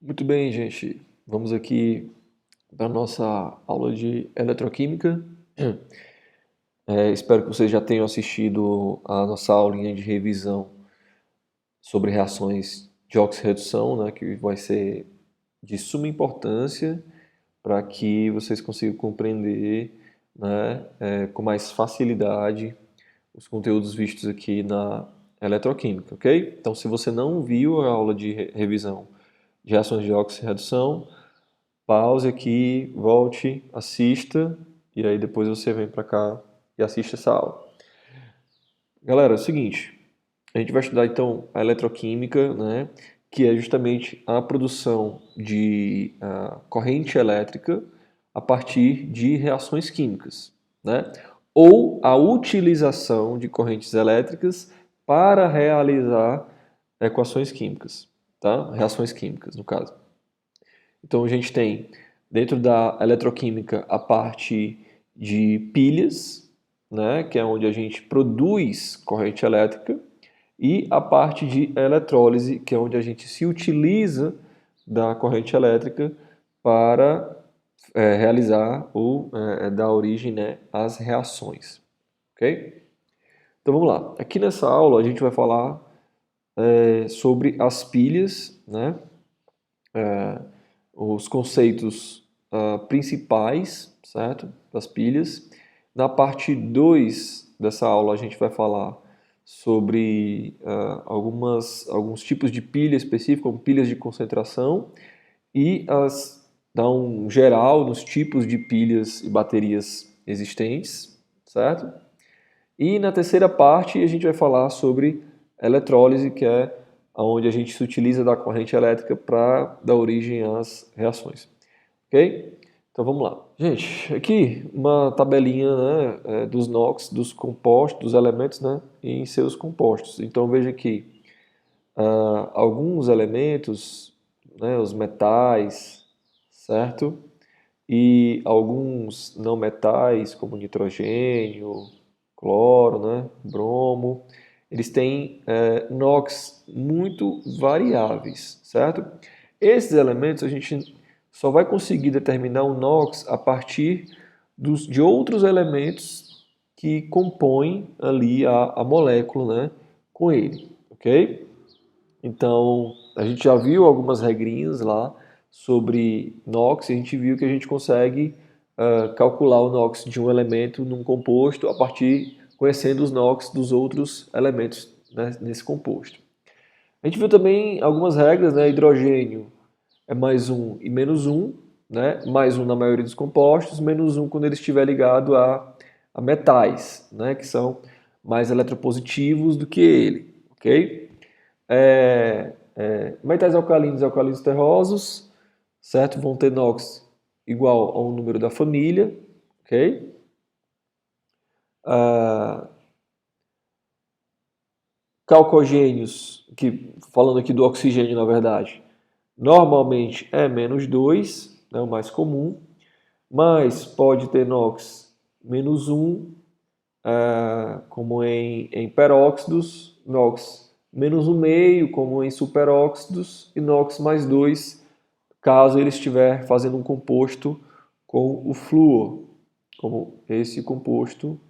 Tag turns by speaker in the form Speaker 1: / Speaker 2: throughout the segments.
Speaker 1: Muito bem, gente. Vamos aqui para a nossa aula de eletroquímica. Espero que vocês já tenham assistido a nossa aulinha de revisão sobre reações de oxirredução, né, que vai ser de suma importância para que vocês consigam compreender, né, com mais facilidade os conteúdos vistos aqui na eletroquímica, ok? Então, se você não viu a aula de revisão de reações de oxirredução, pause aqui, volte, assista e aí depois você vem para cá e assiste essa aula. Galera, é o seguinte, a gente vai estudar então a eletroquímica, né, que é justamente a produção de corrente elétrica a partir de reações químicas, né, ou a utilização de correntes elétricas para realizar equações químicas, tá? Reações químicas, no caso. Então a gente tem dentro da eletroquímica a parte de pilhas, né, que é onde a gente produz corrente elétrica, e a parte de eletrólise, que é onde a gente se utiliza da corrente elétrica para realizar ou dar origem, né, às reações. Ok? Então vamos lá. Aqui nessa aula a gente vai falar sobre as pilhas, né? Os conceitos principais, certo? Das pilhas. Na parte 2 dessa aula a gente vai falar sobre alguns tipos de pilha específicas, como pilhas de concentração, e dar um geral nos tipos de pilhas e baterias existentes, certo? E na terceira parte a gente vai falar sobre eletrólise, que é onde a gente se utiliza da corrente elétrica para dar origem às reações. Ok? Então vamos lá. Gente, aqui uma tabelinha, né, dos NOx, dos compostos, dos elementos, né, em seus compostos. Então veja aqui alguns elementos, né, os metais, certo? E alguns não metais, como nitrogênio, cloro, né, bromo, eles têm NOx muito variáveis, certo? Esses elementos a gente só vai conseguir determinar o NOx a partir de outros elementos que compõem ali a molécula, né, com ele, ok? Então, a gente já viu algumas regrinhas lá sobre NOx e a gente viu que a gente consegue calcular o NOx de um elemento num composto a partir conhecendo os NOx dos outros elementos, né, nesse composto. A gente viu também algumas regras, né? Hidrogênio é mais um e menos um, né? Mais um na maioria dos compostos, menos um quando ele estiver ligado a metais, né? Que são mais eletropositivos do que ele, ok? Metais alcalinos e alcalinos terrosos, certo? Vão ter NOx igual ao número da família, ok? Calcogênios, que falando aqui do oxigênio na verdade, normalmente é menos 2, né, o mais comum, mas pode ter NOx menos 1, como em peróxidos, NOx menos 1,5, como em superóxidos, e NOx mais 2, caso ele estiver fazendo um composto com o flúor, como esse composto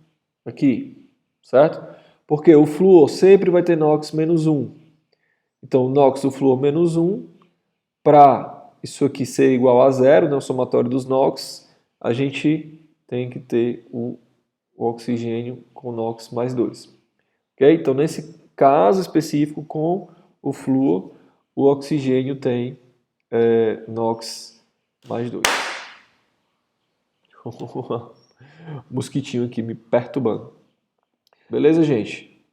Speaker 1: aqui, certo? Porque o flúor sempre vai ter NOx menos 1. Então, o NOx do flúor menos 1, para isso aqui ser igual a zero, né, o somatório dos NOx, a gente tem que ter o oxigênio com NOx mais 2. Okay? Então, nesse caso específico com o flúor, o oxigênio tem NOx mais 2. Mosquitinho aqui me perturbando. Beleza, gente?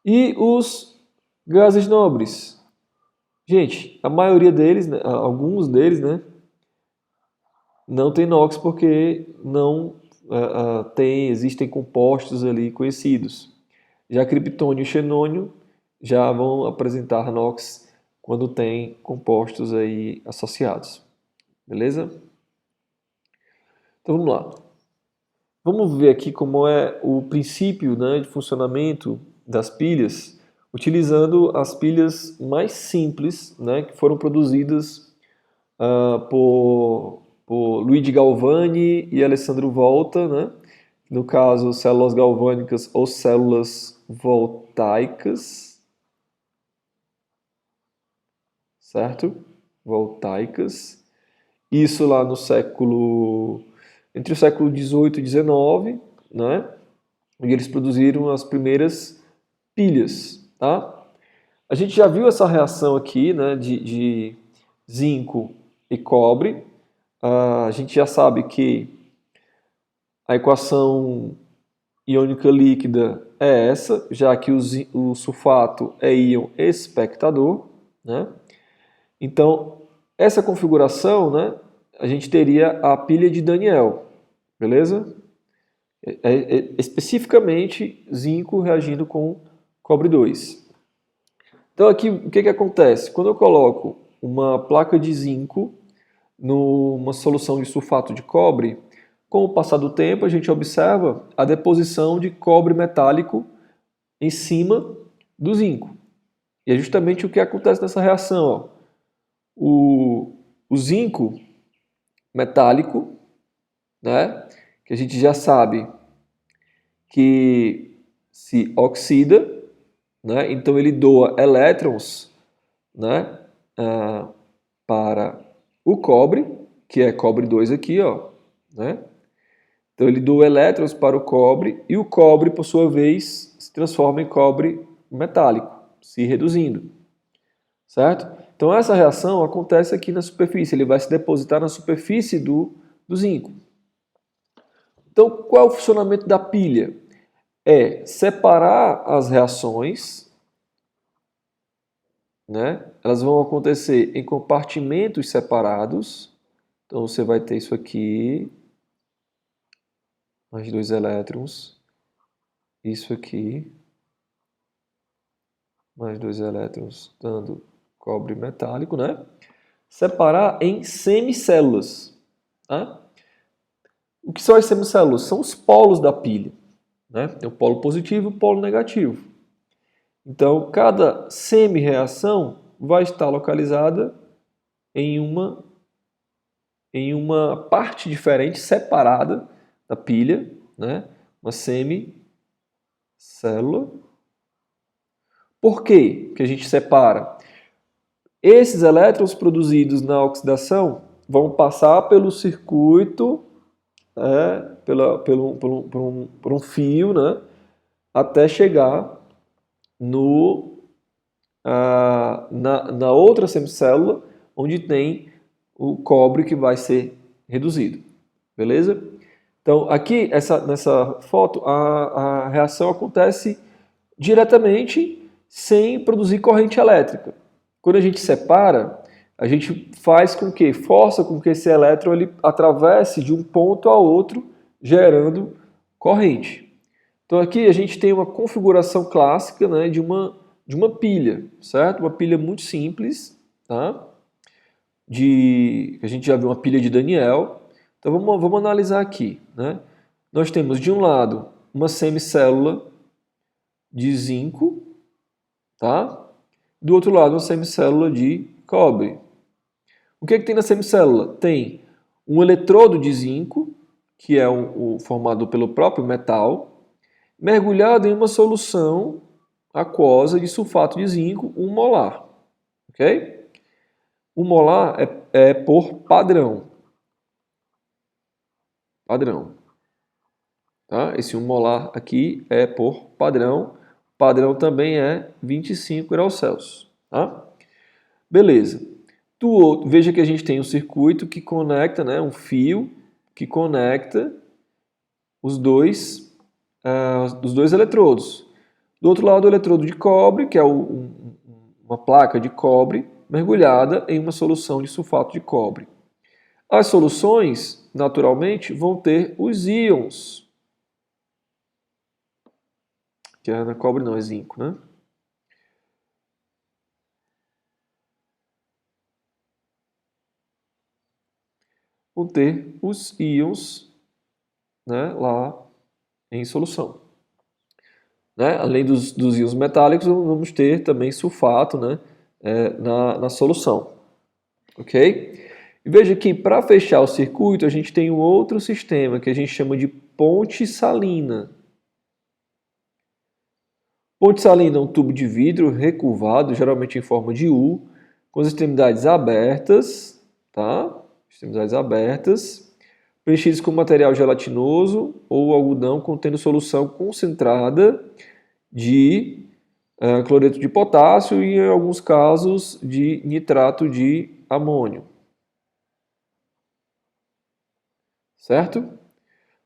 Speaker 1: E os gases nobres? Gente, a maioria deles, né, alguns deles, né, não tem NOx porque não existem compostos ali conhecidos. Já criptônio e xenônio já vão apresentar NOx quando tem compostos aí associados. Beleza? Então vamos lá. Vamos ver aqui como é o princípio, né, de funcionamento das pilhas, utilizando as pilhas mais simples, né, que foram produzidas por Luigi Galvani e Alessandro Volta, né? No caso, células galvânicas ou células voltaicas, certo? Voltaicas. Isso lá no entre o século XVIII e XIX, né? E eles produziram as primeiras pilhas, tá? A gente já viu essa reação aqui, né, de zinco e cobre. A gente já sabe que a equação iônica líquida é essa, já que o sulfato é íon espectador, né? Então, essa configuração, né, a gente teria a pilha de Daniell, beleza? Especificamente zinco reagindo com cobre 2. Então aqui o que acontece? Quando eu coloco uma placa de zinco numa solução de sulfato de cobre, com o passar do tempo a gente observa a deposição de cobre metálico em cima do zinco. E é justamente o que acontece nessa reação. Ó. O zinco metálico, né, que a gente já sabe que se oxida, né, então ele doa elétrons, né, para o cobre, que é cobre 2 aqui, ó, né? Então ele doa elétrons para o cobre e o cobre, por sua vez, se transforma em cobre metálico, se reduzindo, certo? Então essa reação acontece aqui na superfície, ele vai se depositar na superfície do zinco. Então qual é o funcionamento da pilha? É separar as reações, né? Elas vão acontecer em compartimentos separados. Então você vai ter isso aqui, mais 2 elétrons, isso aqui, mais 2 elétrons, dando cobre metálico, né? Separar em semicélulas. Tá? O que são as semicélulas? São os polos da pilha. Né? Tem o polo positivo e o polo negativo. Então, cada semi-reação vai estar localizada em uma parte diferente, separada da pilha, né? Uma semicélula. Por que a gente separa? Esses elétrons produzidos na oxidação vão passar pelo circuito, por um fio, né? Até chegar na outra semicélula, onde tem o cobre que vai ser reduzido. Beleza? Então, aqui, nessa foto, a reação acontece diretamente sem produzir corrente elétrica. Quando a gente separa, a gente faz com que, força com que esse elétron ele atravesse de um ponto a outro, gerando corrente. Então aqui a gente tem uma configuração clássica, né, de uma pilha, certo? Uma pilha muito simples, tá? A gente já viu uma pilha de Daniell. Então vamos analisar aqui, né? Nós temos de um lado uma semicélula de zinco, tá? Do outro lado uma semicélula de cobre. O que tem na semicélula? Tem um eletrodo de zinco, que é o formado pelo próprio metal, mergulhado em uma solução aquosa de sulfato de zinco, 1 molar. Ok? 1 molar é por padrão. Padrão. Tá? Esse 1 molar aqui é por padrão. Padrão também é 25 graus Celsius. Tá? Beleza. Veja que a gente tem um circuito que conecta, né, um fio que conecta os dois eletrodos. Do outro lado, o eletrodo de cobre, que é uma placa de cobre mergulhada em uma solução de sulfato de cobre. As soluções, naturalmente, vão ter os íons, que é cobre não, é zinco, né? Vão ter os íons, né, lá em solução. Né? Além dos íons metálicos, vamos ter também sulfato, né, na solução. Ok? E veja que para fechar o circuito, a gente tem um outro sistema que a gente chama de ponte salina. Ponte salina é um tubo de vidro recurvado, geralmente em forma de U, com as extremidades abertas, tá? Extremidades abertas, preenchidas com material gelatinoso ou algodão contendo solução concentrada de cloreto de potássio e, em alguns casos, de nitrato de amônio. Certo?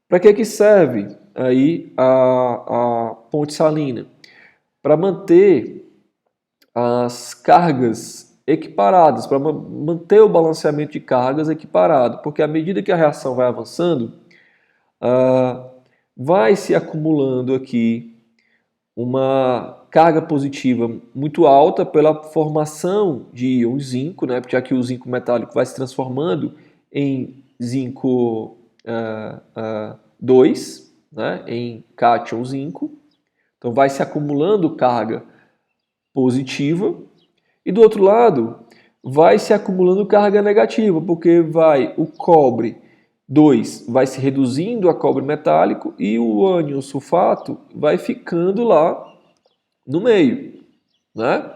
Speaker 1: Para que serve aí a ponte salina? Para manter as cargas equiparadas, para manter o balanceamento de cargas equiparado, porque à medida que a reação vai avançando, vai se acumulando aqui uma carga positiva muito alta pela formação de íons zinco, né? Já que o zinco metálico vai se transformando em zinco 2, né? Em cátion zinco. Então vai se acumulando carga positiva. E do outro lado, vai se acumulando carga negativa, porque o cobre 2 vai se reduzindo a cobre metálico e o ânion sulfato vai ficando lá no meio, né?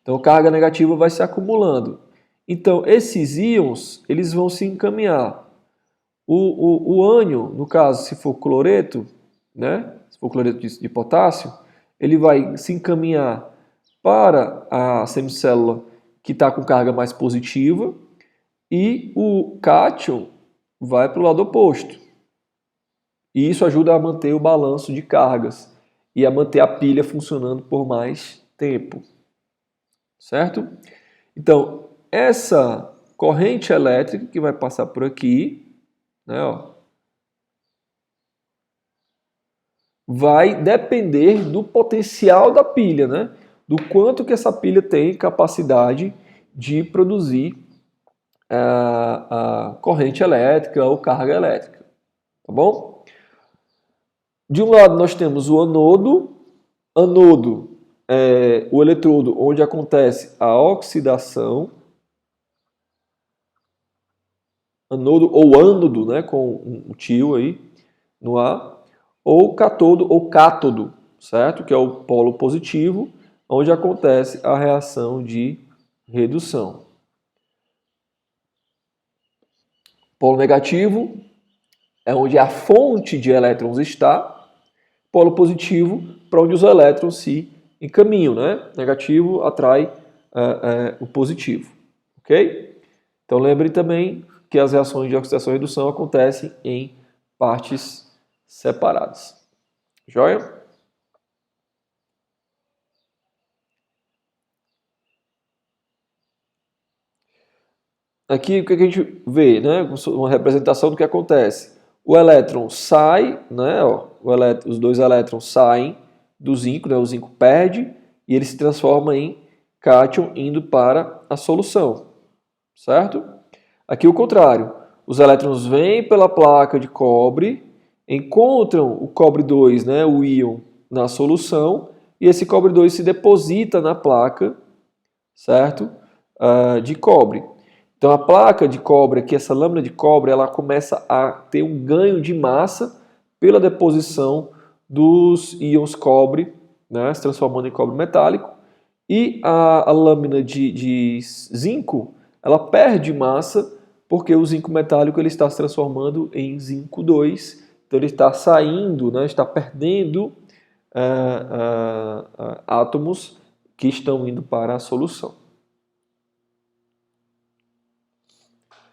Speaker 1: Então, carga negativa vai se acumulando. Então, esses íons, eles vão se encaminhar. O ânion, no caso, se for cloreto, né? Se for cloreto de potássio, ele vai se encaminhar para a semicélula que está com carga mais positiva e o cátion vai para o lado oposto. E isso ajuda a manter o balanço de cargas e a manter a pilha funcionando por mais tempo. Certo? Então, essa corrente elétrica que vai passar por aqui, né, ó, vai depender do potencial da pilha, né? Do quanto que essa pilha tem capacidade de produzir a corrente elétrica ou carga elétrica. Tá bom? De um lado nós temos o anodo. Anodo é o eletrodo onde acontece a oxidação. Anodo ou ânodo, né, com um tio aí no A. Ou catodo ou cátodo, certo? Que é o polo positivo, onde acontece a reação de redução. Polo negativo é onde a fonte de elétrons está. Polo positivo, para onde os elétrons se encaminham, né? Negativo atrai o positivo, ok? Então lembre também que as reações de oxidação e redução acontecem em partes separadas. Joia? Aqui o que a gente vê, né? Uma representação do que acontece. O elétron sai, né? Ó, os dois elétrons saem do zinco, né? O zinco perde e ele se transforma em cátion indo para a solução, certo? Aqui o contrário. Os elétrons vêm pela placa de cobre, encontram o cobre 2, né? O íon na solução e esse cobre 2 se deposita na placa, certo? De cobre. Então a placa de cobre aqui, essa lâmina de cobre, ela começa a ter um ganho de massa pela deposição dos íons cobre, né, se transformando em cobre metálico, e a lâmina de zinco, ela perde massa porque o zinco metálico ele está se transformando em zinco 2, então ele está saindo, né, está perdendo átomos que estão indo para a solução.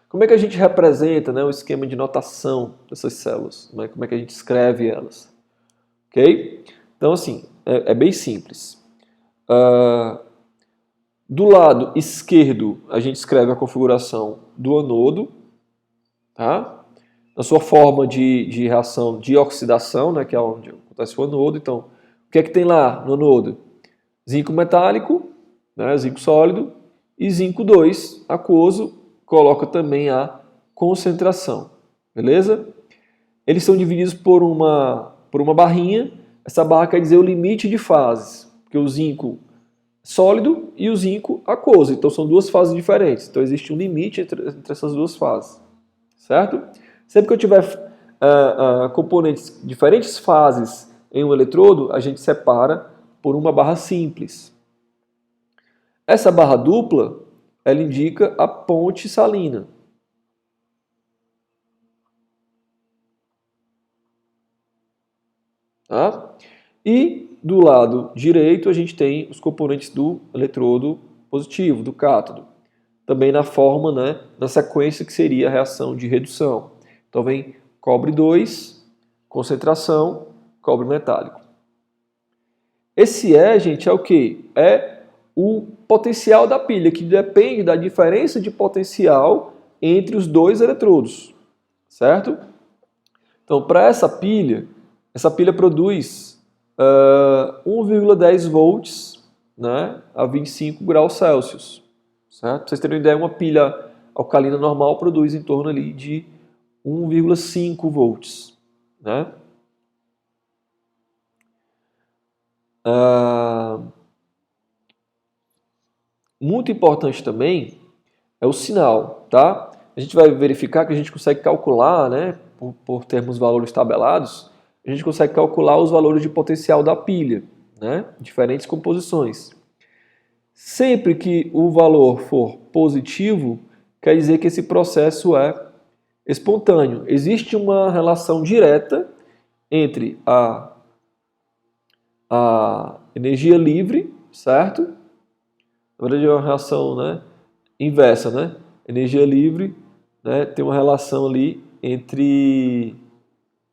Speaker 1: Como é que a gente representa, né, o esquema de notação dessas células? Como é que a gente escreve elas? Ok? Então, assim, é bem simples. Do lado esquerdo, a gente escreve a configuração do anodo, tá? Na sua forma de reação de oxidação, né, que é onde acontece o anodo. Então, o que é que tem lá no anodo? Zinco metálico, né, zinco sólido, e zinco 2, aquoso, coloca também a concentração, beleza? Eles são divididos por uma barrinha. Essa barra quer dizer o limite de fases, porque o zinco sólido e o zinco aquoso. Então são duas fases diferentes. Então existe um limite entre essas duas fases. Certo? Sempre que eu tiver componentes, diferentes fases em um eletrodo, a gente separa por uma barra simples. Essa barra dupla, ela indica a ponte salina. Tá? E do lado direito a gente tem os componentes do eletrodo positivo, do cátodo. Também na forma, né, na sequência que seria a reação de redução. Então vem cobre 2, concentração, cobre metálico. Esse gente, é o quê? É o potencial da pilha, que depende da diferença de potencial entre os dois eletrodos, certo? Então, para essa pilha produz 1,10 volts, né, a 25 graus Celsius. Certo? Para vocês terem uma ideia, uma pilha alcalina normal produz em torno ali de 1,5 volts. Né? Muito importante também é o sinal. Tá? A gente vai verificar que a gente consegue calcular, né, por termos valores tabelados, a gente consegue calcular os valores de potencial da pilha, né, diferentes composições. Sempre que o valor for positivo, quer dizer que esse processo é espontâneo. Existe uma relação direta entre a energia livre, certo? Na verdade é uma relação, né, inversa, né? Energia livre, né, tem uma relação ali entre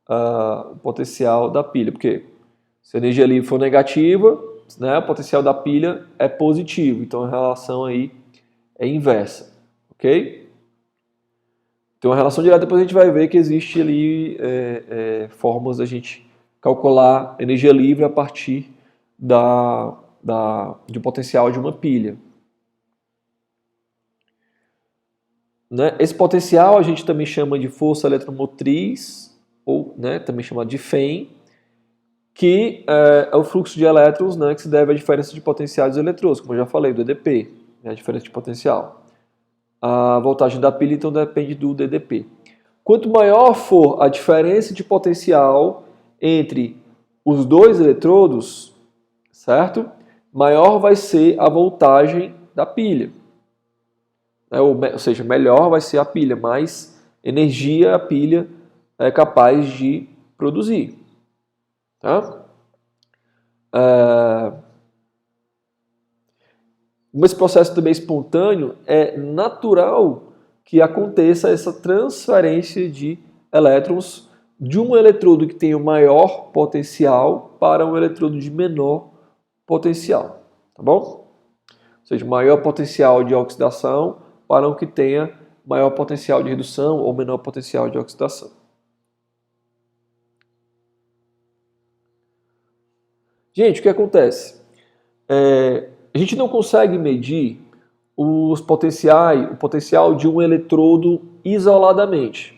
Speaker 1: o potencial da pilha, porque se a energia livre for negativa, né, o potencial da pilha é positivo, então a relação aí é inversa, ok? Tem uma relação direta, depois a gente vai ver que existe ali formas da gente calcular energia livre a partir do potencial de uma pilha. Né? Esse potencial a gente também chama de força eletromotriz, ou, né, também chamado de FEM, que é o fluxo de elétrons, né, que se deve à diferença de potencial dos eletrodos, como eu já falei, do DDP, né, a diferença de potencial. A voltagem da pilha, então, depende do DDP. Quanto maior for a diferença de potencial entre os dois eletrodos, certo? Maior vai ser a voltagem da pilha. Ou seja, melhor vai ser a pilha, mais energia a pilha é capaz de produzir. Tá? Esse processo também espontâneo, é natural que aconteça essa transferência de elétrons de um eletrodo que tem o maior potencial para um eletrodo de menor potencial. Tá bom? Ou seja, maior potencial de oxidação para um que tenha maior potencial de redução ou menor potencial de oxidação. Gente, o que acontece? A gente não consegue medir o potencial de um eletrodo isoladamente.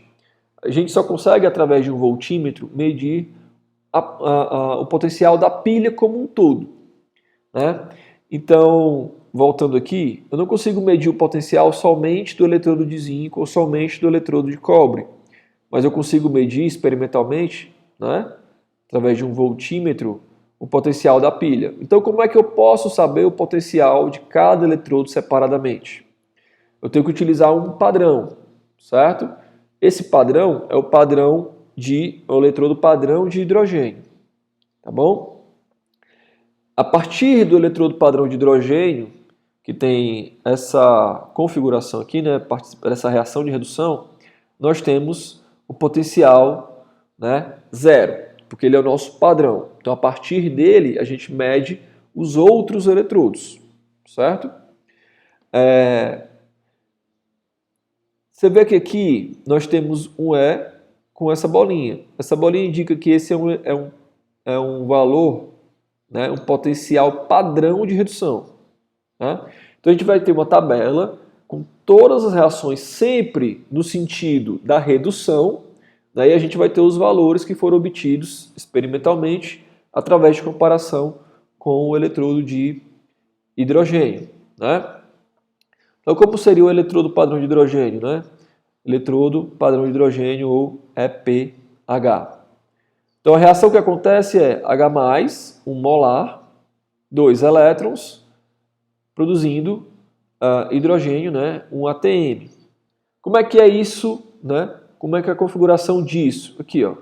Speaker 1: A gente só consegue, através de um voltímetro, medir o potencial da pilha como um todo. Né? Então, voltando aqui, eu não consigo medir o potencial somente do eletrodo de zinco ou somente do eletrodo de cobre, mas eu consigo medir experimentalmente, né, através de um voltímetro, o potencial da pilha. Então, como é que eu posso saber o potencial de cada eletrodo separadamente? Eu tenho que utilizar um padrão, certo? Esse padrão é o eletrodo padrão de hidrogênio, tá bom? A partir do eletrodo padrão de hidrogênio, que tem essa configuração aqui, né, essa reação de redução, nós temos o potencial, né, zero, porque ele é o nosso padrão. Então, a partir dele, a gente mede os outros eletrodos, certo? Você vê que aqui nós temos um E com essa bolinha. Essa bolinha indica que esse é um valor, né, um potencial padrão de redução. Tá? Então, a gente vai ter uma tabela com todas as reações sempre no sentido da redução. Daí a gente vai ter os valores que foram obtidos experimentalmente através de comparação com o eletrodo de hidrogênio, né? Então, como seria o eletrodo padrão de hidrogênio, né? Eletrodo padrão de hidrogênio, ou EPH. Então, a reação que acontece é H+, 1 molar, 2 elétrons, produzindo hidrogênio, né? 1 ATM. Como é que é isso, né? Como é que é a configuração disso? Aqui, ó.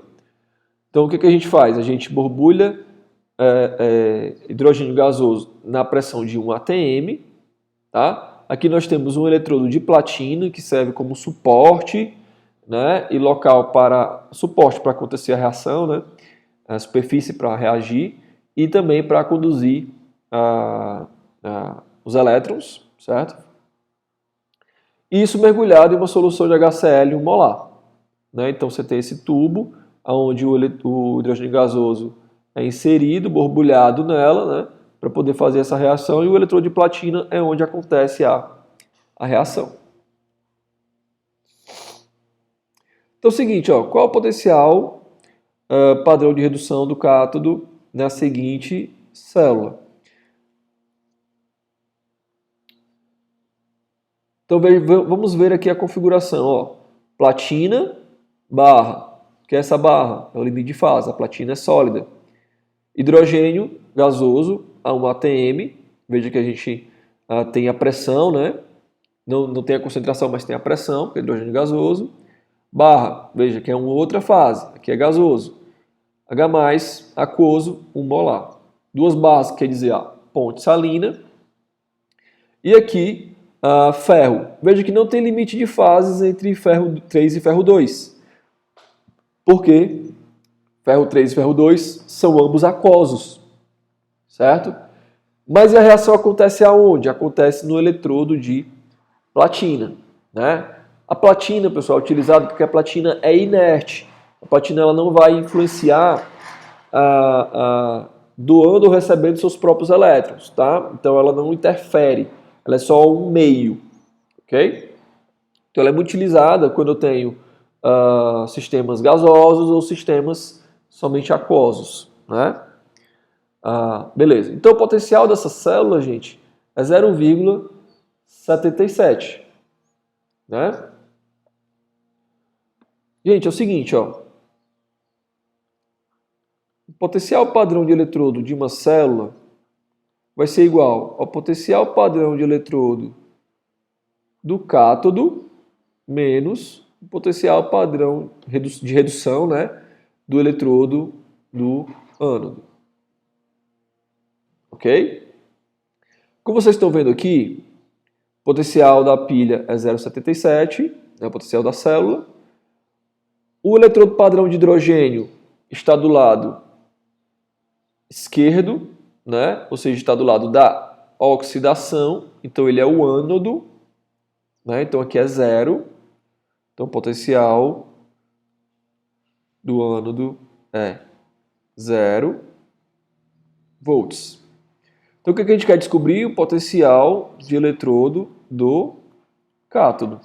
Speaker 1: Então, o que a gente faz? A gente borbulha hidrogênio gasoso na pressão de 1 atm. Tá? Aqui nós temos um eletrodo de platina que serve como suporte, né? E local para suporte para acontecer a reação, né? A superfície para reagir e também para conduzir os elétrons, certo? E isso mergulhado em uma solução de HCl 1 molar. Né? Então você tem esse tubo onde o hidrogênio gasoso é inserido, borbulhado nela, né? Para poder fazer essa reação, e o eletrodo de platina é onde acontece a reação. Então é o seguinte, ó, qual é o potencial padrão de redução do cátodo na seguinte célula? Então vamos ver aqui a configuração. Ó. Platina, barra, que é essa barra, é o limite de fase, a platina é sólida. Hidrogênio gasoso a 1 atm, veja que a gente tem a pressão, né? Não tem a concentração, mas tem a pressão, que é hidrogênio gasoso. Barra, veja que é uma outra fase, aqui é gasoso. H+, aquoso, 1 molar. Duas barras, quer dizer, a ponte salina. E aqui, ferro. Veja que não tem limite de fases entre ferro 3 e ferro 2. Por quê? Ferro 3 e ferro 2 são ambos aquosos, certo? Mas a reação acontece aonde? Acontece no eletrodo de platina, né? A platina, pessoal, é utilizada porque a platina é inerte. A platina ela não vai influenciar doando ou recebendo seus próprios elétrons, tá? Então ela não interfere, ela é só um meio, ok? Então ela é muito utilizada quando eu tenho sistemas gasosos ou sistemas somente aquosos, né? Beleza. Então o potencial dessa célula, gente, é 0,77, né? Gente, é o seguinte, ó. O potencial padrão de eletrodo de uma célula vai ser igual ao potencial padrão de eletrodo do cátodo menos o potencial padrão de redução, né, do eletrodo do ânodo. Ok? Como vocês estão vendo aqui, o potencial da pilha é 0,77, é o potencial da célula. O eletrodo padrão de hidrogênio está do lado esquerdo, né? Ou seja, está do lado da oxidação, então ele é o ânodo, né? Então aqui é 0. Então o potencial do ânodo é 0 volts. Então o que a gente quer descobrir? O potencial de eletrodo do cátodo,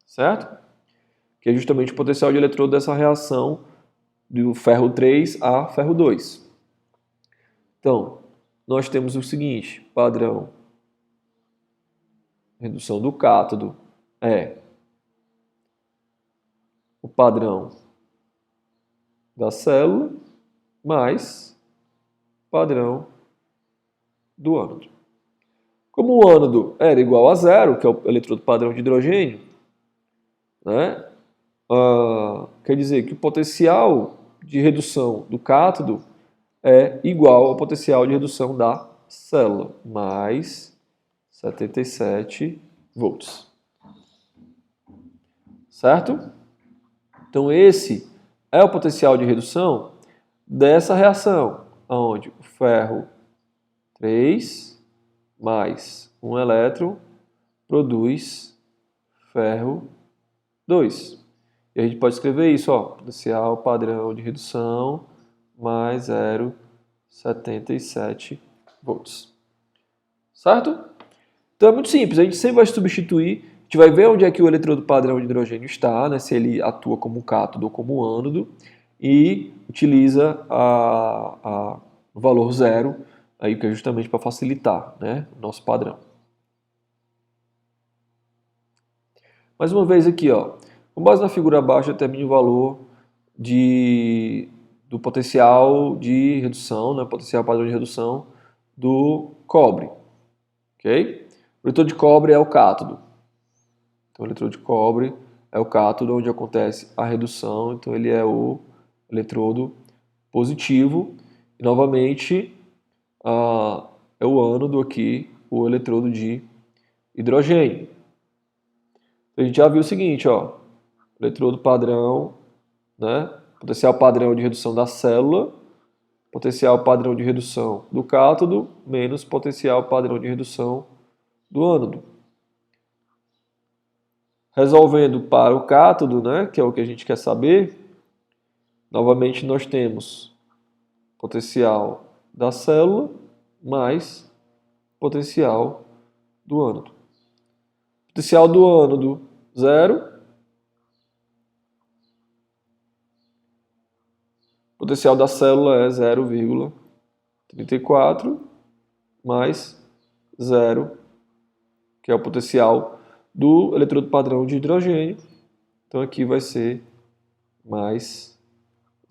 Speaker 1: certo? Que é justamente o potencial de eletrodo dessa reação do ferro 3 a ferro 2. Então, nós temos o seguinte, padrão redução do cátodo é o padrão da célula mais padrão do ânodo. Como o ânodo era igual a 0, que é o eletrodo padrão de hidrogênio, né? Quer dizer que o potencial de redução do cátodo é igual ao potencial de redução da célula, mais 77 volts. Certo? Então esse é o potencial de redução dessa reação, onde o ferro 3 mais um elétron produz ferro 2. E a gente pode escrever isso, ó, potencial padrão de redução mais 0,77 volts. Certo? Então é muito simples, a gente sempre vai substituir, a gente vai ver onde é que o eletrodo padrão de hidrogênio está, né, se ele atua como cátodo ou como ânodo, e utiliza o valor 0 aí que é justamente para facilitar, né, o nosso padrão. Mais uma vez aqui, ó, com base na figura abaixo, determine o valor do potencial de redução, né, potencial padrão de redução do cobre. Ok? O eletrodo de cobre é o cátodo. Então, o eletrodo de cobre é o cátodo onde acontece a redução, então ele é o eletrodo positivo. E, novamente, é o ânodo aqui, o eletrodo de hidrogênio. A gente já viu o seguinte, ó, eletrodo padrão, né, potencial padrão de redução da célula, potencial padrão de redução do cátodo, menos potencial padrão de redução do ânodo. Resolvendo para o cátodo, né, que é o que a gente quer saber, novamente nós temos potencial da célula mais potencial do ânodo. Potencial do ânodo, 0. Potencial da célula é 0,34 mais 0, que é o potencial do eletrodo padrão de hidrogênio. Então aqui vai ser mais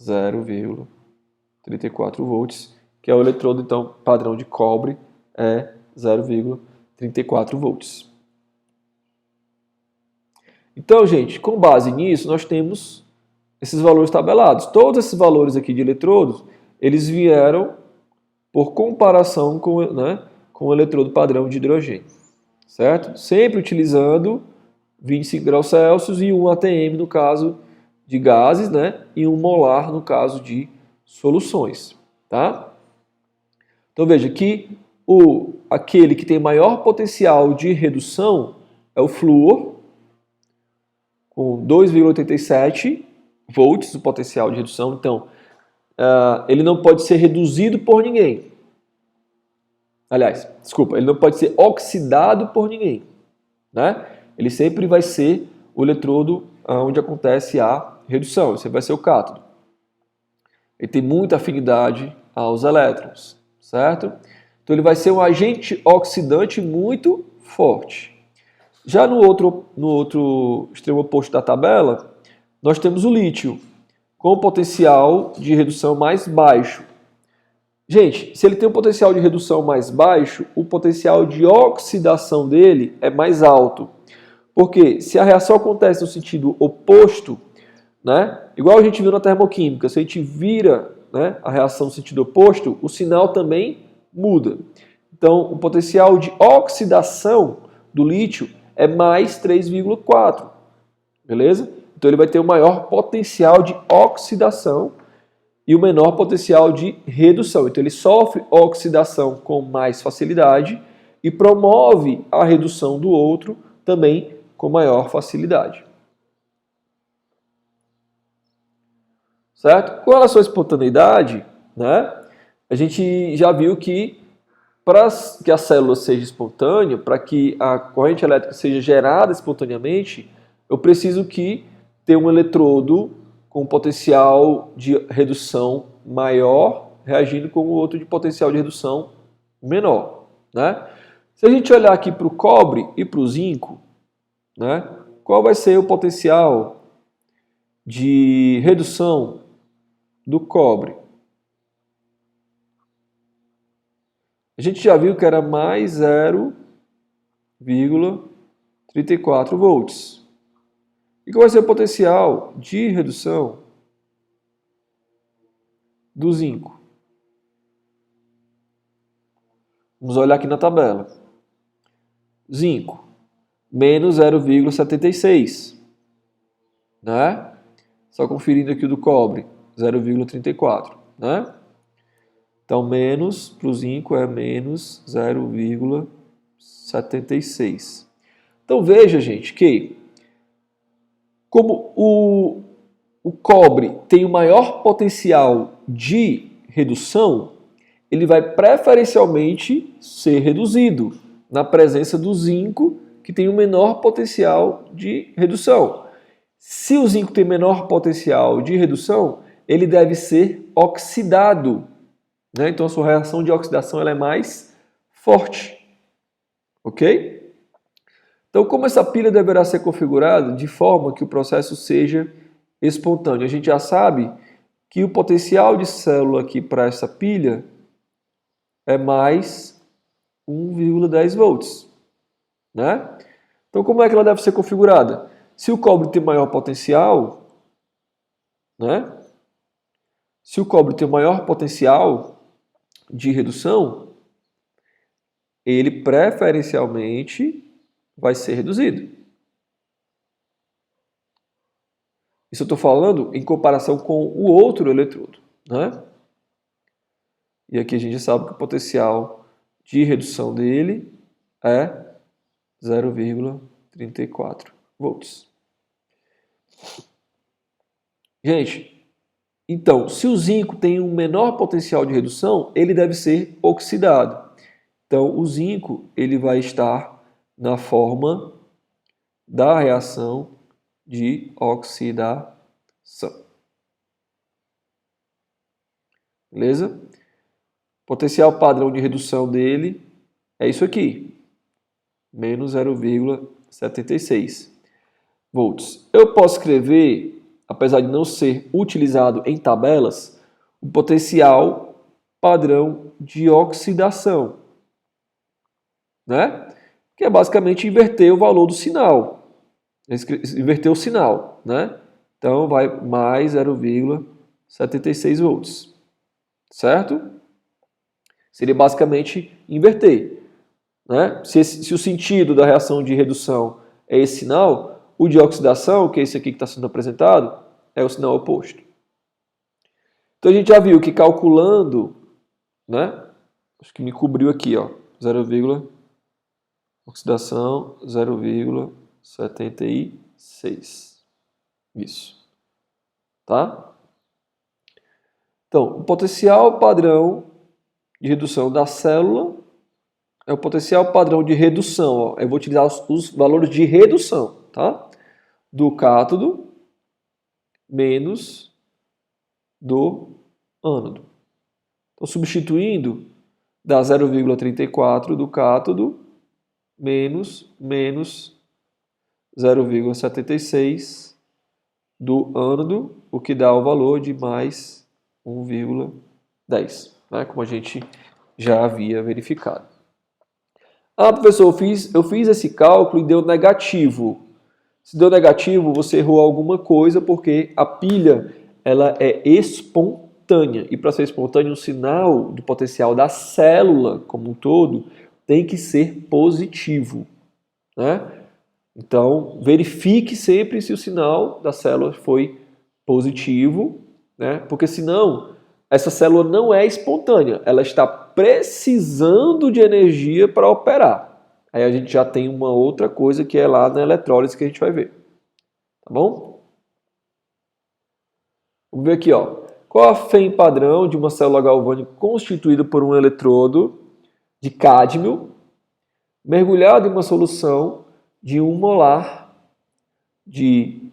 Speaker 1: 0,34 volts, que é o eletrodo então padrão de cobre, é 0,34 volts. Então, gente, com base nisso, nós temos esses valores tabelados. Todos esses valores aqui de eletrodos, eles vieram por comparação com, né, com o eletrodo padrão de hidrogênio, certo? Sempre utilizando 25 graus Celsius e 1 atm no caso de gases, né, e 1 molar no caso de soluções, tá? Então veja que aquele que tem maior potencial de redução é o flúor, com 2,87 volts o potencial de redução. Então, ele não pode ser reduzido por ninguém. Aliás, desculpa, ele não pode ser oxidado por ninguém, né? Ele sempre vai ser o eletrodo onde acontece a redução, você vai ser o cátodo. Ele tem muita afinidade aos elétrons, certo? Então ele vai ser um agente oxidante muito forte. Já no outro extremo oposto da tabela, nós temos o lítio, com potencial de redução mais baixo. Gente, se ele tem um potencial de redução mais baixo, o potencial de oxidação dele é mais alto. Porque se a reação acontece no sentido oposto, né, igual a gente viu na termoquímica, se a gente vira, né, a reação no sentido oposto, o sinal também muda. Então, o potencial de oxidação do lítio é mais 3,4, beleza? Então ele vai ter o maior potencial de oxidação e o menor potencial de redução. Então ele sofre oxidação com mais facilidade e promove a redução do outro também com maior facilidade. Certo? Com relação à espontaneidade, né, a gente já viu que para que a célula seja espontânea, para que a corrente elétrica seja gerada espontaneamente, eu preciso que tenha um eletrodo com potencial de redução maior reagindo com o outro de potencial de redução menor, né? Se a gente olhar aqui para o cobre e para o zinco, né, qual vai ser o potencial de redução do cobre? A gente já viu que era mais 0,34 volts. E qual vai ser o potencial de redução do zinco? Vamos olhar aqui na tabela. Zinco, menos 0,76. Né? Só conferindo aqui o do cobre, 0,34. Né? Então, menos para o zinco é menos 0,76. Então, veja, gente, que como o cobre tem o maior potencial de redução, ele vai preferencialmente ser reduzido na presença do zinco, que tem o menor potencial de redução. Se o zinco tem menor potencial de redução, ele deve ser oxidado né? Então a sua reação de oxidação ela é mais forte, ok? Então como essa pilha deverá ser configurada de forma que o processo seja espontâneo? A gente já sabe que o potencial de célula aqui para essa pilha é mais 1,10 volts, né? Então como é que ela deve ser configurada? Se o cobre tem maior potencial, né? Se o cobre tem maior potencial de redução, ele preferencialmente vai ser reduzido. Isso eu estou falando em comparação com o outro eletrodo, né? E aqui a gente sabe que o potencial de redução dele é 0,34 volts. Gente, então, se o zinco tem um menor potencial de redução, ele deve ser oxidado. Então, o zinco ele vai estar na forma da reação de oxidação. Beleza? Potencial padrão de redução dele é isso aqui, menos 0,76 volts. Eu posso escrever, apesar de não ser utilizado em tabelas, o potencial padrão de oxidação, né? Que é basicamente inverter o valor do sinal, inverter o sinal, né? Então vai mais 0,76 volts, certo? Seria basicamente inverter, né? Se o sentido da reação de redução é esse sinal, o de oxidação, que é esse aqui que está sendo apresentado, é o sinal oposto. Então a gente já viu que calculando, né? Acho que me cobriu aqui, ó, 0, oxidação 0,76. Isso. Tá? Então, o potencial padrão de redução da célula é o potencial padrão de redução. Ó. Eu vou utilizar os valores de redução, tá? Do cátodo menos do ânodo. Então, substituindo, dá 0,34 do cátodo menos 0,76 do ânodo, o que dá o valor de mais 1,10, né? Como a gente já havia verificado. Ah, professor, eu fiz esse cálculo e deu negativo. Se deu negativo, você errou alguma coisa porque a pilha ela é espontânea. E para ser espontânea, o sinal do potencial da célula como um todo tem que ser positivo, né? Então, verifique sempre se o sinal da célula foi positivo, né? Porque senão essa célula não é espontânea, ela está precisando de energia para operar. Aí a gente já tem uma outra coisa que é lá na eletrólise que a gente vai ver. Tá bom? Vamos ver aqui, ó. Qual a FEM padrão de uma célula galvânica constituída por um eletrodo de cádmio mergulhado em uma solução de 1 molar de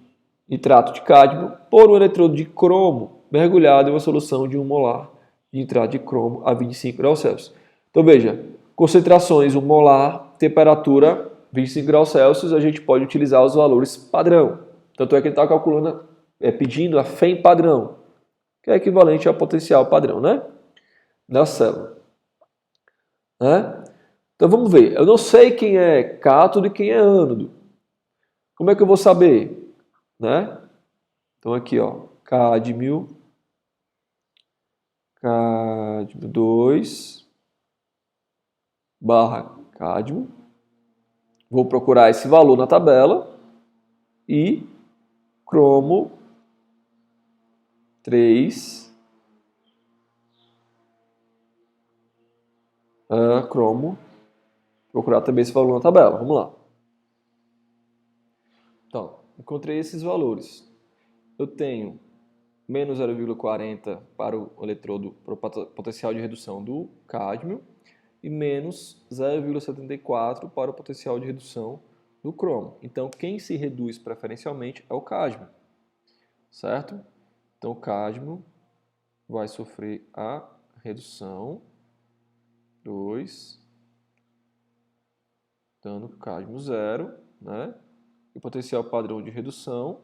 Speaker 1: nitrato de cádmio por um eletrodo de cromo mergulhado em uma solução de 1 molar de nitrato de cromo a 25 graus Celsius. Então veja, concentrações 1 molar, temperatura 25 graus Celsius, a gente pode utilizar os valores padrão. Tanto é que ele está calculando, pedindo a FEM padrão, que é equivalente ao potencial padrão, né? Da célula. Né? Então vamos ver, eu não sei quem é cátodo e quem é ânodo. Como é que eu vou saber? Né? Então aqui, ó, cádmio 2 barra cádmio. Vou procurar esse valor na tabela e cromo 3 cromo. Procurar também esse valor na tabela. Vamos lá. Então, encontrei esses valores. Eu tenho menos 0,40 para o eletrodo, para o potencial de redução do cádmio e menos 0,74 para o potencial de redução do cromo. Então, quem se reduz preferencialmente é o cádmio, certo? Então, o cádmio vai sofrer a redução, 2, dando cádmio 0, né? E o potencial padrão de redução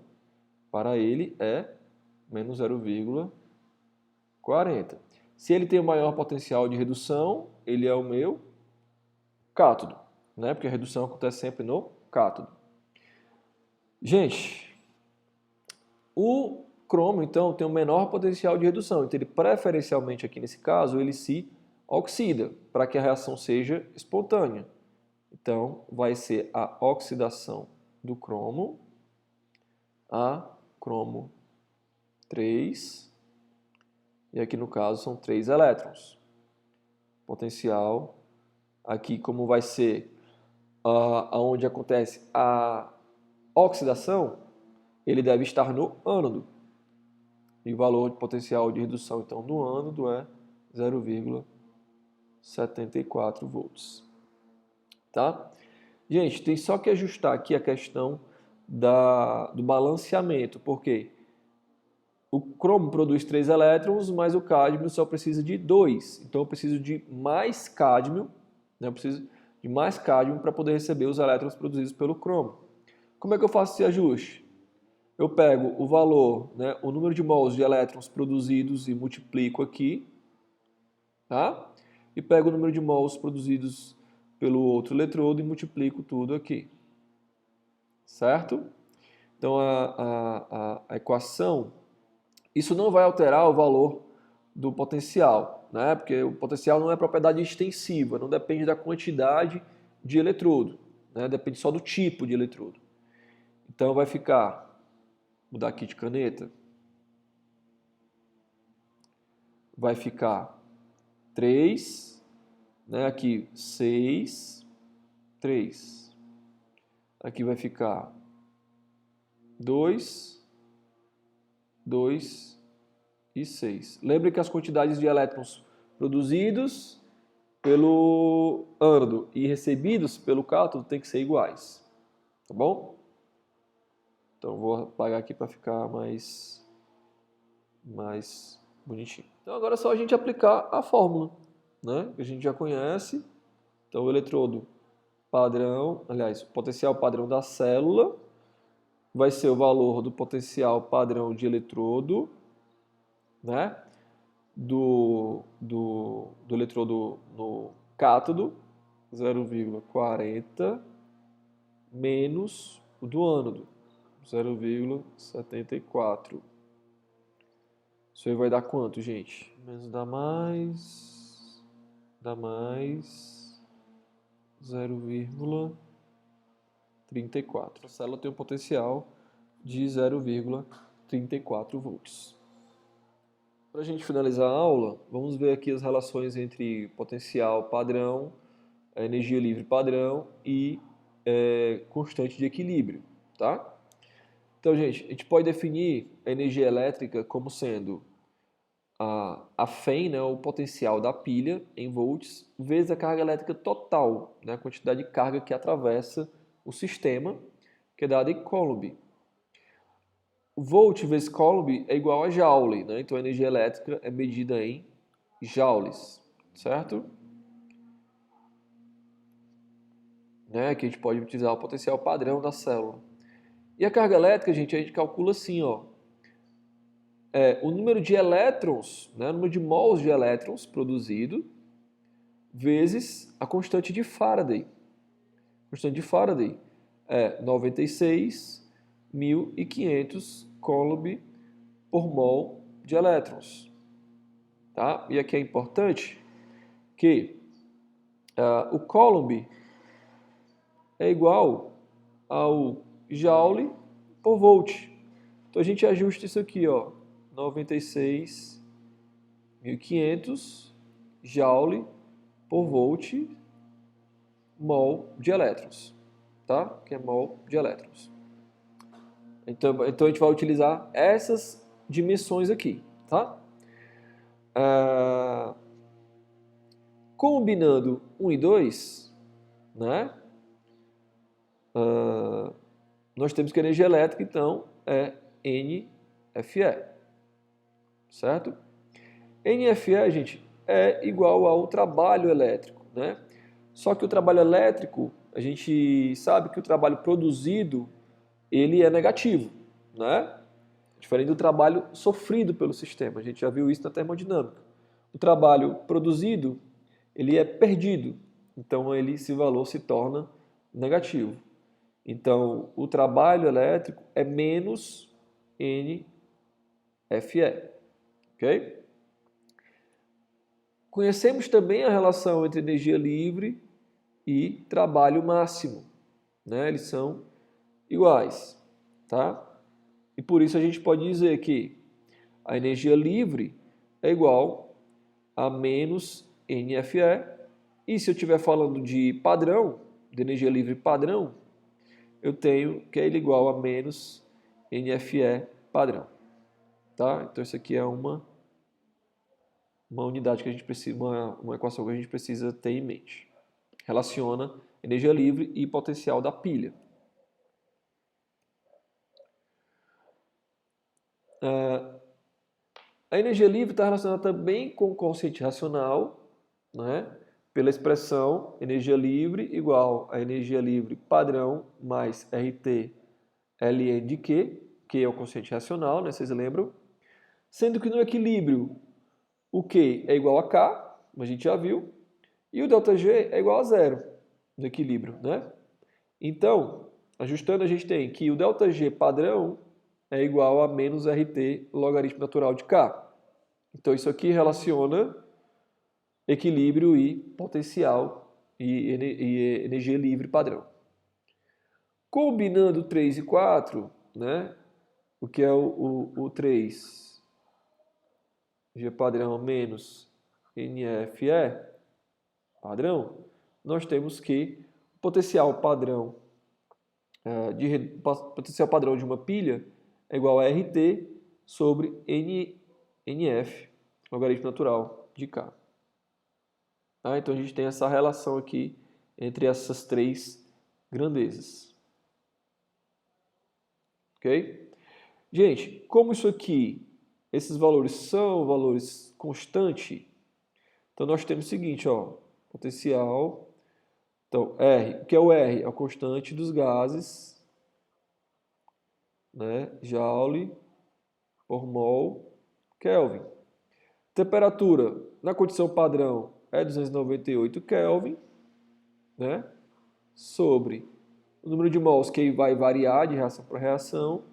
Speaker 1: para ele é menos 0,40. Se ele tem o maior potencial de redução, ele é o meu cátodo, né? Porque a redução acontece sempre no cátodo. Gente, o cromo, então, tem o menor potencial de redução. Então, ele preferencialmente, aqui nesse caso, ele se oxida, para que a reação seja espontânea. Então, vai ser a oxidação do cromo a cromo 3. E aqui, no caso, são 3 elétrons. Potencial, aqui, como vai ser onde acontece a oxidação, ele deve estar no ânodo. E o valor de potencial de redução, então, no ânodo é 0,74 volts. Tá? Gente, tem só que ajustar aqui a questão do balanceamento, porque o cromo produz 3 elétrons, mas o cádmio só precisa de 2. Então eu preciso de mais cádmio, né? Eu preciso de mais cádmio para poder receber os elétrons produzidos pelo cromo. Como é que eu faço esse ajuste? Eu pego o valor, né, o número de mols de elétrons produzidos e multiplico aqui, tá? E pego o número de mols produzidos pelo outro eletrodo e multiplico tudo aqui, certo? Então a equação, isso não vai alterar o valor do potencial, né? Porque o potencial não é propriedade extensiva, não depende da quantidade de eletrodo, né? Depende só do tipo de eletrodo. Então vai ficar, vou mudar aqui de caneta, vai ficar 3, né? Aqui 6, 3. Aqui vai ficar 2, 2 e 6. Lembre que as quantidades de elétrons produzidos pelo ânodo e recebidos pelo cátodo tem que ser iguais. Tá bom? Então vou apagar aqui para ficar mais bonitinho. Então agora é só a gente aplicar a fórmula, né? Que a gente já conhece. Então o eletrodo padrão, aliás, o potencial padrão da célula vai ser o valor do potencial padrão de eletrodo, né? Do eletrodo no cátodo, 0,40, menos o do ânodo, 0,74. Isso aí vai dar quanto, gente? Menos dá mais 0,34. A célula tem um potencial de 0,34 volts. Para a gente finalizar a aula, vamos ver aqui as relações entre potencial padrão, energia livre padrão e constante de equilíbrio, tá? Então, gente, a gente pode definir a energia elétrica como sendo a FEM, né, o potencial da pilha, em volts, vezes a carga elétrica total, né, a quantidade de carga que atravessa o sistema, que é dada em Coulomb. Volt vezes Coulomb é igual a Joule, né? Então a energia elétrica é medida em joules, certo? Né? Aqui a gente pode utilizar o potencial padrão da célula. E a carga elétrica, gente, a gente calcula assim, ó. O número de elétrons, né? O número de mols de elétrons produzido vezes a constante de Faraday. A constante de Faraday é 96.500 Coulomb por mol de elétrons. Tá? E aqui é importante que o Coulomb é igual ao Joule por volt. Então a gente ajusta isso aqui, ó, 96.500 Joule por volt mol de elétrons, tá? Que é mol de elétrons. Então a gente vai utilizar essas dimensões aqui, tá? Combinando 1 e 2, né? Nós temos que a energia elétrica, então, é NFE, certo? NFE, gente, é igual ao trabalho elétrico, né? Só que o trabalho elétrico, a gente sabe que o trabalho produzido, ele é negativo, né? Diferente do trabalho sofrido pelo sistema. A gente já viu isso na termodinâmica. O trabalho produzido, ele é perdido. Então, esse valor se torna negativo. Então, o trabalho elétrico é menos NFE. Ok? Conhecemos também a relação entre energia livre e trabalho máximo, né? Eles são iguais, tá? E por isso a gente pode dizer que a energia livre é igual a menos NFE. E se eu estiver falando de padrão, de energia livre padrão, eu tenho que é igual a menos NFE padrão, tá? Então isso aqui é uma unidade que a gente precisa, uma equação que a gente precisa ter em mente. Relaciona energia livre e potencial da pilha. A energia livre está relacionada também com o quociente racional, né? Pela expressão energia livre igual a energia livre padrão mais RT ln de Q, que é o quociente racional, né? Vocês lembram? Sendo que no equilíbrio o Q é igual a K, como a gente já viu, e o ΔG é igual a zero no equilíbrio, né? Então, ajustando, a gente tem que o ΔG padrão é igual a menos RT logaritmo natural de K. Então, isso aqui relaciona equilíbrio e potencial e energia livre padrão. Combinando 3 e 4, né? O que é o 3? G padrão menos NFE padrão, nós temos que o potencial padrão de uma pilha é igual a RT sobre NF, logaritmo natural de K. Tá? Então a gente tem essa relação aqui entre essas três grandezas. Ok? Gente, como isso aqui, esses valores são valores constantes, então nós temos o seguinte, ó, potencial. Então, R, o que é o R? É a constante dos gases, né? Joule por mol Kelvin. Temperatura, na condição padrão, é 298 Kelvin, né? Sobre o número de mols que vai variar de reação para reação,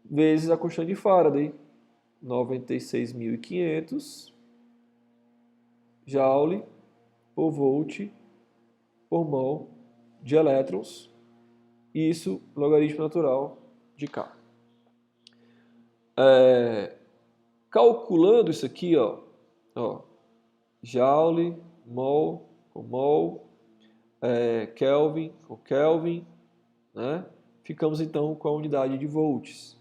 Speaker 1: vezes a constante de Faraday, 96.500 Joule por volt por mol de elétrons, e isso logaritmo natural de K. Calculando isso aqui, ó, Joule, mol por mol, Kelvin por Kelvin, né? Ficamos então com a unidade de volts.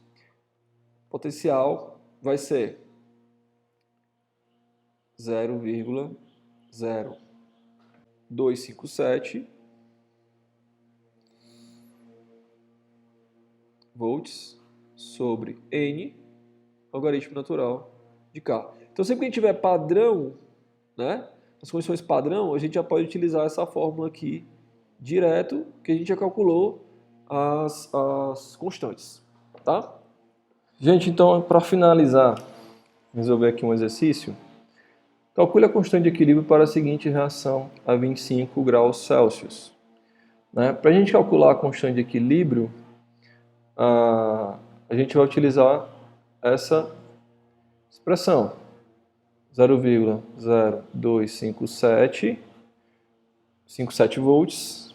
Speaker 1: Potencial vai ser 0,0257 volts sobre N, logaritmo natural de K. Então, sempre que a gente tiver padrão, né, as condições padrão, a gente já pode utilizar essa fórmula aqui direto, que a gente já calculou as constantes. Tá? Gente, então, para finalizar, resolver aqui um exercício. Calcule a constante de equilíbrio para a seguinte reação a 25 graus Celsius. Né? Para a gente calcular a constante de equilíbrio, a gente vai utilizar essa expressão, 0,0257 volts,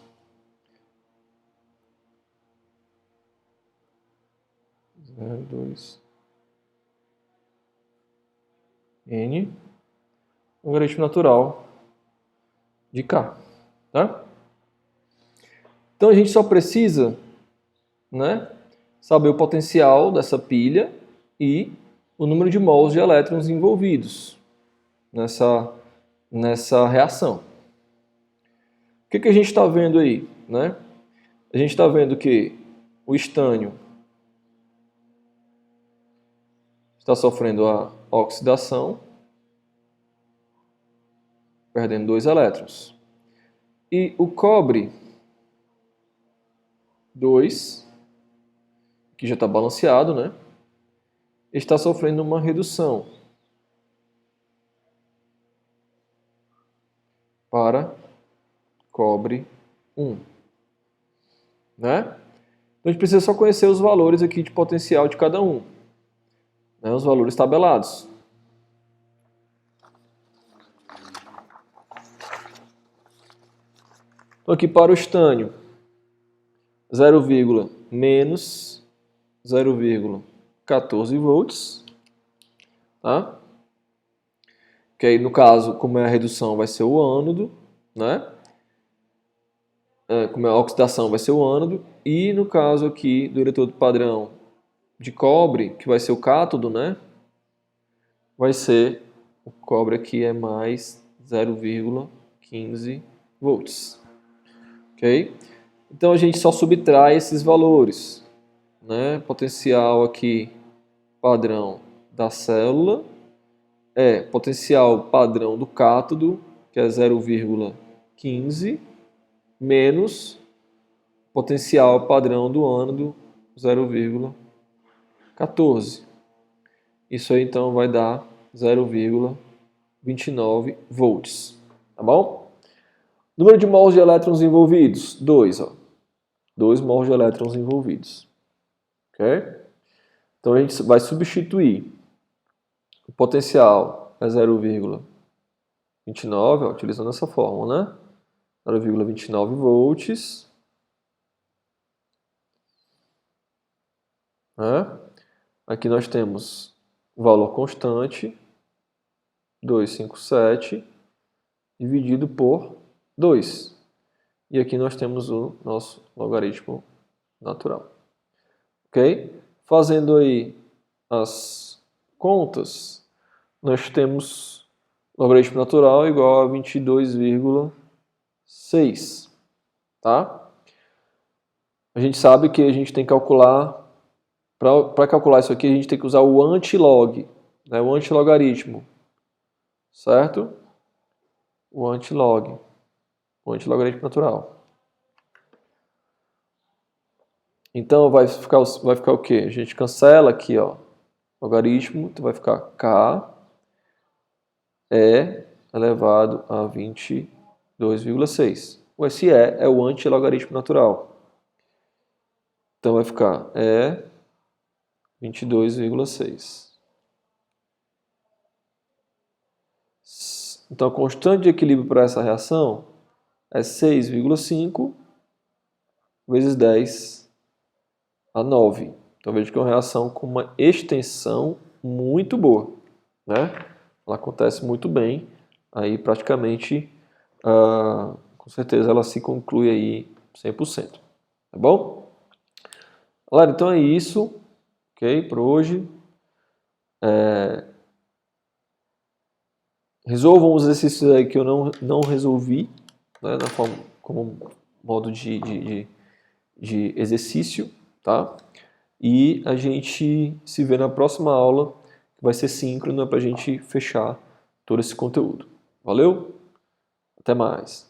Speaker 1: 0,2 N, logaritmo natural de K. Tá? Então a gente só precisa, né, saber o potencial dessa pilha e o número de mols de elétrons envolvidos nessa reação. O que a gente está vendo aí? Né? A gente está vendo que o estânio está sofrendo a oxidação, perdendo 2 elétrons. E o cobre 2, que já está balanceado, né? Está sofrendo uma redução para cobre 1. Né? Então a gente precisa só conhecer os valores aqui de potencial de cada um, né? Os valores tabelados. Então aqui para o estânio, 0, menos 0,14 volts. Tá? Que aí no caso, como é a redução, vai ser o ânodo, né? Como é a oxidação, vai ser o ânodo. E no caso aqui do eletrodo padrão de cobre, que vai ser o cátodo, né? Vai ser, o cobre aqui é mais 0,15 volts. Ok? Então a gente só subtrai esses valores, né? Potencial aqui padrão da célula é potencial padrão do cátodo, que é 0,15, menos potencial padrão do ânodo, 0,14. Isso aí então vai dar 0,29 volts. Tá bom? Número de mols de elétrons envolvidos? 2. 2 mols de elétrons envolvidos. Ok? Então a gente vai substituir. O potencial é 0,29, utilizando essa fórmula, né? 0,29 volts. Né? Aqui nós temos o valor constante, 257, dividido por 2. E aqui nós temos o nosso logaritmo natural. Ok? Fazendo aí as contas, nós temos logaritmo natural igual a 22,6. Tá? A gente sabe que a gente tem que calcular, para calcular isso aqui, a gente tem que usar o antilog, né? O antilogaritmo. Certo? O antilogaritmo natural. Então vai ficar o quê? A gente cancela aqui, ó, logaritmo, então vai ficar K elevado a 22,6. O SE é o antilogaritmo natural. Então vai ficar 22,6. Então a constante de equilíbrio para essa reação é 6,5 vezes 10 a 9. Então veja que é uma reação com uma extensão muito boa, né? Ela acontece muito bem, aí praticamente, com certeza ela se conclui aí 100%. Tá bom? Galera, então é isso, ok? Por hoje. Resolvam os exercícios aí que eu não resolvi, né, na forma, como modo de exercício, tá? E a gente se vê na próxima aula, que vai ser síncrona para a gente fechar todo esse conteúdo. Valeu? Até mais!